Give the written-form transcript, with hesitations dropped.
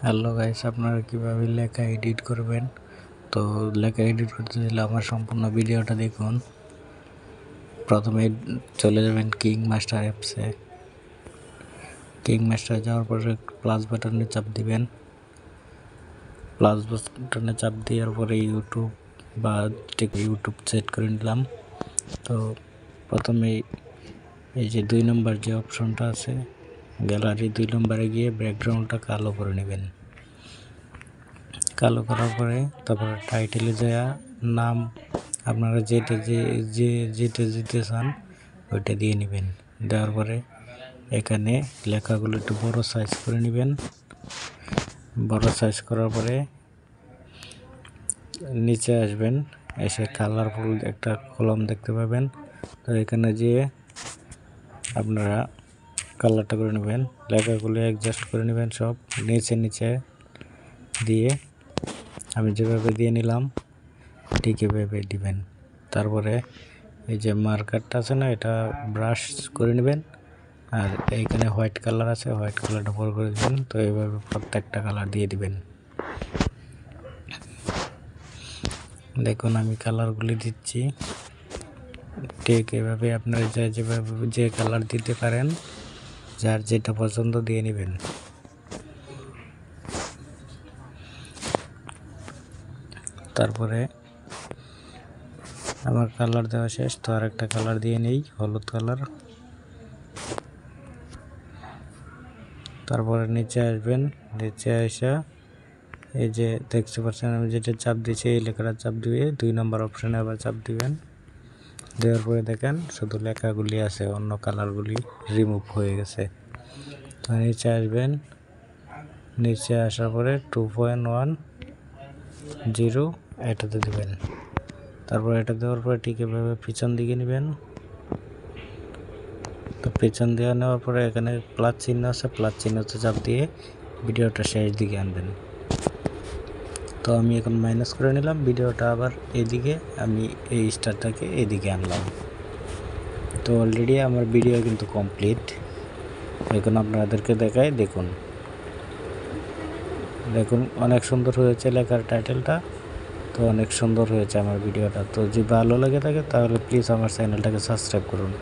Hello guys, আপনারা কিভাবে লেখা এডিট করবেন। তো লেখা এডিট করতে চাইলে আমার সম্পূর্ণ ভিডিওটা দেখুন। প্রথমে চলে যাবেন কিং মাস্টার অ্যাপসে। কিং মাস্টার যাওয়ার পরে প্লাস বাটনে চাপ দিবেন। প্লাস বাটনে চাপ দেওয়ার পরে ইউটিউব সেট করে নিলাম। তো প্রথমে এই যে 2 নম্বর যে অপশনটা আছে গ্যালারি 2 নম্বরে গিয়ে ব্যাকগ্রাউন্ডটা কালো করে নেবেন। কালো করার পরে তারপরে টাইটেলে যাওয়া নাম আপনারা যেটা দিতে চান ওইটা দিয়ে নেবেন। দেওয়ার পরে এখানে লেখাগুলো একটু বড় সাইজ করে নেবেন। বড় সাইজ করার পরে নিচে আসবেন, এসে কালারফুল একটা কলম দেখতে পাবেন। তো এখানে যেয়ে আপনারা কালারটা করে নেবেন, লেখাগুলো অ্যাডজাস্ট করে নেবেন সব নিচে দিয়ে আমি যেভাবে দিয়ে নিলাম ঠিক এভাবে দিবেন। তারপরে এই যে মার্কারটা আছে না, এটা ব্রাশ করে নেবেন। আর এইখানে হোয়াইট কালার আছে, হোয়াইট কালারটা বড় করে দিবেন। তো এইভাবে প্রত্যেকটা কালার দিয়ে দিবেন। দেখুন আমি কালারগুলি দিচ্ছি ঠিক এভাবে। আপনারা যেভাবে যে কালার দিতে পারেন, যার যেটা পছন্দ দিয়ে নেবেন। তারপরে আমার কালার দেওয়া শেষ, তো আরেকটা কালার দিয়ে নেই, হলুদ কালার। তারপরে নিচে আসবেন, নিচে আসা এই যে দেখতে পাচ্ছেন আমি যেটা চাপ দিয়েছি এই লেখাটা চাপ দিয়ে 2 নম্বর অপশানে আবার চাপ দিবেন। দেওয়ার পরে দেখেন শুধু লেখাগুলি আছে, অন্য কালারগুলি রিমুভ হয়ে গেছে। তো নিচে আসবেন, নিচে আসার পরে 2.10 এটাতে দেবেন। তারপর এটা দেওয়ার পরে ঠিক এভাবে পিছন দিকে নেবেন। তো পিছন দিয়ে নেওয়ার পরে এখানে প্লাস চিহ্ন আছে, প্লাস চিহ্নতে চাপ দিয়ে ভিডিওটা শেষ দিকে আনবেন। তো আমি এখন মাইনাস করে নিলাম ভিডিওটা, আবার এদিকে আমি এই স্টারটাকে এদিকে আনলাম। তো অলরেডি আমার ভিডিও কিন্তু কমপ্লিট। এখন আপনাদেরকে দেখাই, দেখুন অনেক সুন্দর হয়েছে লেখার টাইটেলটা। তো অনেক সুন্দর হয়েছে আমার ভিডিওটা। তো যদি ভালো লাগে থাকে তাহলে প্লিজ আমার চ্যানেলটাকে সাবস্ক্রাইব করুন।